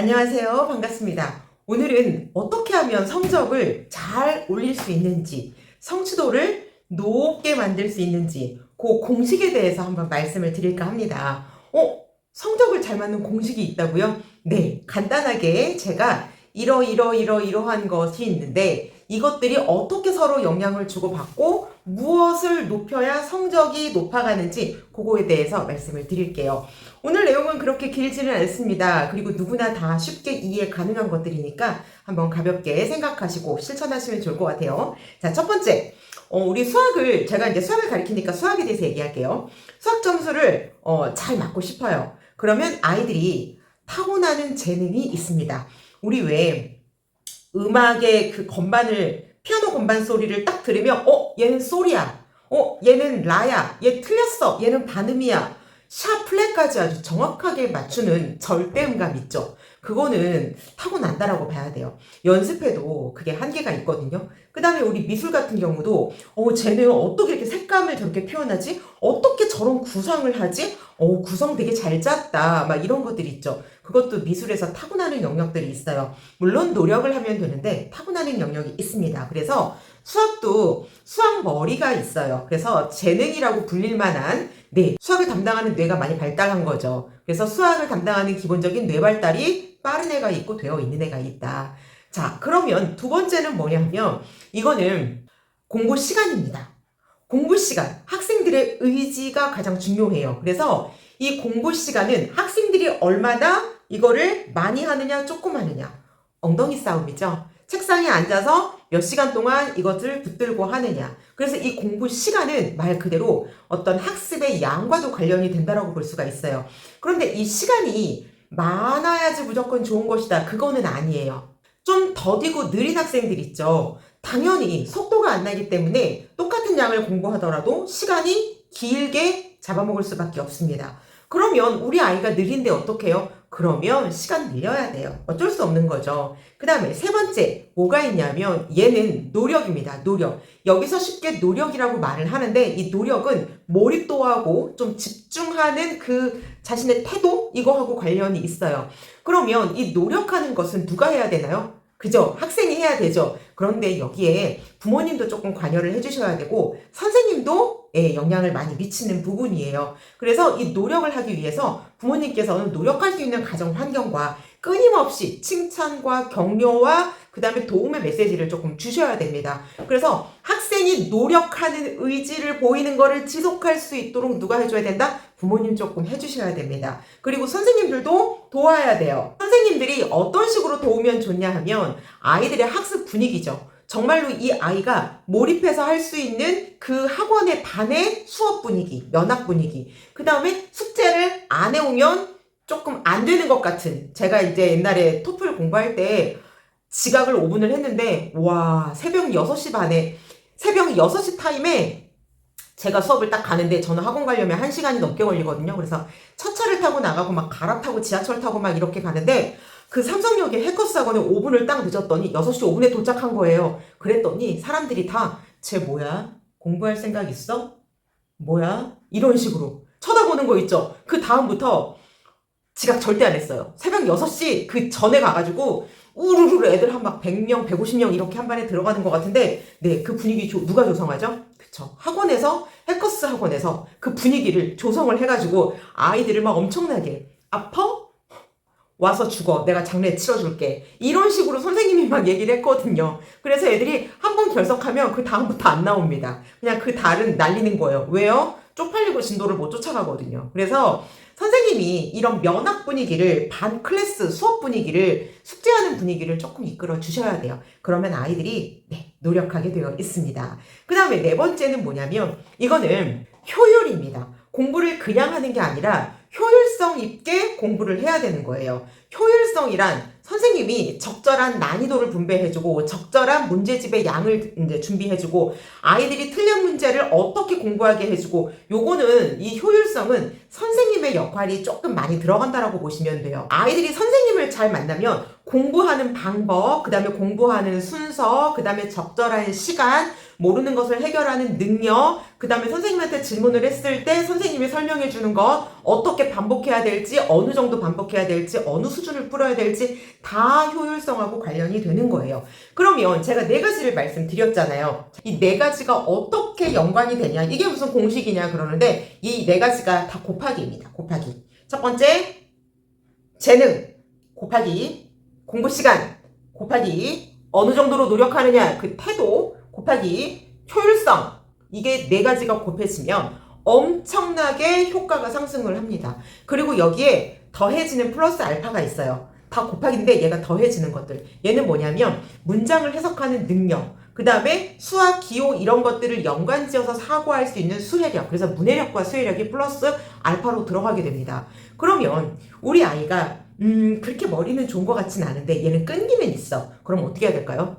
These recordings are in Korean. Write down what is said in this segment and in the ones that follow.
안녕하세요. 반갑습니다. 오늘은 어떻게 하면 성적을 잘 올릴 수 있는지, 성취도를 높게 만들 수 있는지, 그 공식에 대해서 한번 말씀을 드릴까 합니다. 성적을 잘 맞는 공식이 있다고요? 네, 간단하게 제가 이러한 것이 있는데 이것들이 어떻게 서로 영향을 주고받고 무엇을 높여야 성적이 높아가는지 그거에 대해서 말씀을 드릴게요. 오늘 내용은 그렇게 길지는 않습니다. 그리고 누구나 다 쉽게 이해 가능한 것들이니까 한번 가볍게 생각하시고 실천하시면 좋을 것 같아요. 자, 첫 번째. 우리 제가 이제 수학을 가르치니까 수학에 대해서 얘기할게요. 수학 점수를 잘 맞고 싶어요. 그러면 아이들이 타고나는 재능이 있습니다. 우리 왜 음악의 그 피아노 건반 소리를 딱 들으면 얘는 솔이야. 얘는 라야. 얘 틀렸어. 얘는 반음이야. 샤 플랫까지 아주 정확하게 맞추는 절대음감 있죠. 그거는 타고난다라고 봐야 돼요. 연습해도 그게 한계가 있거든요. 그 다음에 우리 미술 같은 경우도 쟤는 어떻게 이렇게 색감을 저렇게 표현하지? 어떻게 저런 구성을 하지? 구성 되게 잘 짰다. 막 이런 것들이 있죠. 그것도 미술에서 타고나는 영역들이 있어요. 물론 노력을 하면 되는데 타고나는 영역이 있습니다. 그래서 수학도 수학 머리가 있어요. 그래서 재능이라고 불릴 만한 수학을 담당하는 뇌가 많이 발달한 거죠. 그래서 수학을 담당하는 기본적인 뇌 발달이 빠른 애가 있고 되어 있는 애가 있다. 자, 그러면 두 번째는 뭐냐 하면 이거는 공부 시간입니다. 공부 시간, 학생들의 의지가 가장 중요해요. 그래서 이 공부 시간은 학생들이 얼마나 이거를 많이 하느냐, 조금 하느냐. 엉덩이 싸움이죠. 책상에 앉아서 몇 시간 동안 이것을 붙들고 하느냐. 그래서 이 공부 시간은 말 그대로 어떤 학습의 양과도 관련이 된다고 볼 수가 있어요. 그런데 이 시간이 많아야지 무조건 좋은 것이다. 그거는 아니에요. 좀 더디고 느린 학생들 있죠. 당연히 속도가 안 나기 때문에 똑같은 양을 공부하더라도 시간이 길게 잡아먹을 수밖에 없습니다. 그러면 우리 아이가 느린데 어떻게 해요? 그러면 시간 늘려야 돼요. 어쩔 수 없는 거죠. 그 다음에 세 번째 뭐가 있냐면 얘는 노력입니다. 노력. 여기서 쉽게 노력이라고 말을 하는데 이 노력은 몰입도하고 좀 집중하는 그 자신의 태도 이거하고 관련이 있어요. 그러면 이 노력하는 것은 누가 해야 되나요? 그죠? 학생이 해야 되죠. 그런데 여기에 부모님도 조금 관여를 해주셔야 되고 선생님도 영향을 많이 미치는 부분이에요. 그래서 이 노력을 하기 위해서 부모님께서는 노력할 수 있는 가정 환경과 끊임없이 칭찬과 격려와 그 다음에 도움의 메시지를 조금 주셔야 됩니다. 그래서 학생이 노력하는 의지를 보이는 거를 지속할 수 있도록 누가 해줘야 된다? 부모님 조금 해주셔야 됩니다. 그리고 선생님들도 도와야 돼요. 선생님들이 어떤 식으로 도우면 좋냐 하면 아이들의 학습 분위기죠. 정말로 이 아이가 몰입해서 할 수 있는 그 학원의 반의 수업 분위기, 면학 분위기. 그 다음에 숙제를 안 해오면 조금 안 되는 것 같은. 제가 이제 옛날에 토플 공부할 때 지각을 5분을 했는데 와 새벽 6시 반에 새벽 6시 타임에 제가 수업을 딱 가는데 저는 학원 가려면 1시간이 넘게 걸리거든요. 그래서 첫 차를 타고 나가고 막 갈아타고 지하철 타고 막 이렇게 가는데 그 삼성역에 해커스 학원에 5분을 딱 늦었더니 6시 5분에 도착한 거예요. 그랬더니 사람들이 다 쟤 뭐야? 공부할 생각 있어? 뭐야? 이런 식으로 쳐다보는 거 있죠. 그 다음부터 지각 절대 안 했어요. 새벽 6시 그 전에 가가지고 우르르 애들 한 막 100명, 150명 이렇게 한 반에 들어가는 것 같은데 그 분위기 누가 조성하죠? 그쵸. 학원에서, 해커스 학원에서 그 분위기를 조성을 해가지고 아이들을 막 엄청나게 아파? 와서 죽어. 내가 장례 치러줄게. 이런 식으로 선생님이 막 얘기를 했거든요. 그래서 애들이 한 번 결석하면 그 다음부터 안 나옵니다. 그냥 그 달은 날리는 거예요. 왜요? 쪽팔리고 진도를 못 쫓아가거든요. 그래서 선생님이 이런 면학 분위기를 반 클래스 수업 분위기를 숙제하는 분위기를 조금 이끌어 주셔야 돼요. 그러면 아이들이 노력하게 되어 있습니다. 그 다음에 네 번째는 뭐냐면 이거는 효율입니다. 공부를 그냥 하는 게 아니라 효율성 있게 공부를 해야 되는 거예요. 효율성이란 선생님이 적절한 난이도를 분배해주고 적절한 문제집의 양을 이제 준비해주고 아이들이 틀린 문제를 어떻게 공부하게 해주고 요거는 이 효율성은 선생님의 역할이 조금 많이 들어간다라고 보시면 돼요. 아이들이 선생님을 잘 만나면 공부하는 방법, 그 다음에 공부하는 순서, 그 다음에 적절한 시간, 모르는 것을 해결하는 능력, 그 다음에 선생님한테 질문을 했을 때 선생님이 설명해 주는 것, 어떻게 반복해야 될지, 어느 정도 반복해야 될지, 어느 수준을 풀어야 될지 다 효율성하고 관련이 되는 거예요. 그러면 제가 네 가지를 말씀드렸잖아요. 이 네 가지가 어떻게 연관이 되냐, 이게 무슨 공식이냐 그러는데 이 네 가지가 다 곱하기입니다. 곱하기. 첫 번째, 재능 곱하기, 공부 시간 곱하기, 어느 정도로 노력하느냐 그 태도 곱하기, 효율성, 이게 네 가지가 곱해지면 엄청나게 효과가 상승을 합니다. 그리고 여기에 더해지는 플러스 알파가 있어요. 다 곱하기인데 얘가 더해지는 것들. 얘는 뭐냐면 문장을 해석하는 능력, 그 다음에 수학, 기호 이런 것들을 연관지어서 사고할 수 있는 수해력, 그래서 문해력과 수해력이 플러스 알파로 들어가게 됩니다. 그러면 우리 아이가 그렇게 머리는 좋은 것 같진 않은데 얘는 끈기는 있어. 그럼 어떻게 해야 될까요?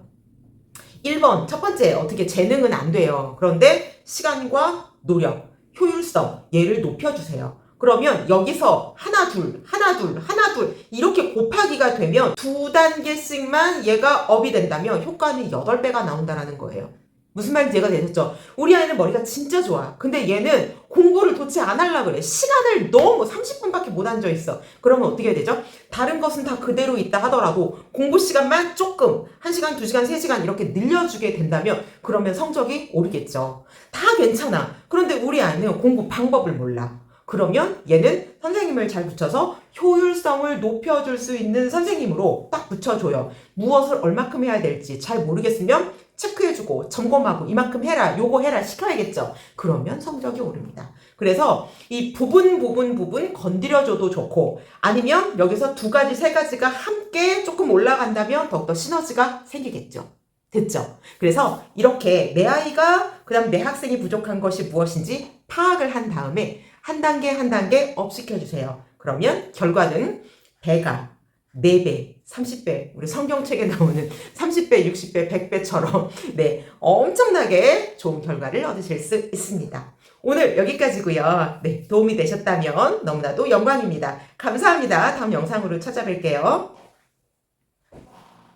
1번, 첫 번째, 어떻게 재능은 안 돼요. 그런데 시간과 노력, 효율성, 얘를 높여주세요. 그러면 여기서 하나, 둘, 하나, 둘, 하나, 둘 이렇게 곱하기가 되면 2단계씩만 얘가 업이 된다면 효과는 8배가 나온다는 거예요. 무슨 말인지 이해가 되셨죠? 우리 아이는 머리가 진짜 좋아. 근데 얘는 공부를 도대체 안 하려고 그래. 시간을 너무 30분밖에 못 앉아있어. 그러면 어떻게 해야 되죠? 다른 것은 다 그대로 있다 하더라도 공부 시간만 조금 1시간, 2시간, 3시간 이렇게 늘려주게 된다면 그러면 성적이 오르겠죠. 다 괜찮아. 그런데 우리 아이는 공부 방법을 몰라. 그러면 얘는 선생님을 잘 붙여서 효율성을 높여줄 수 있는 선생님으로 딱 붙여줘요. 무엇을 얼마큼 해야 될지 잘 모르겠으면 체크해주고 점검하고 이만큼 해라, 요거 해라 시켜야겠죠. 그러면 성적이 오릅니다. 그래서 이 부분 건드려줘도 좋고, 아니면 여기서 2가지, 3가지가 함께 조금 올라간다면 더욱더 시너지가 생기겠죠. 됐죠? 그래서 이렇게 내 아이가, 그 다음 내 학생이 부족한 것이 무엇인지 파악을 한 다음에 한 단계 한 단계 업 시켜주세요. 그러면 결과는 배가 4배, 30배, 우리 성경책에 나오는 30배, 60배, 100배처럼 네, 엄청나게 좋은 결과를 얻으실 수 있습니다. 오늘 여기까지고요. 네, 도움이 되셨다면 너무나도 영광입니다. 감사합니다. 다음 영상으로 찾아뵐게요.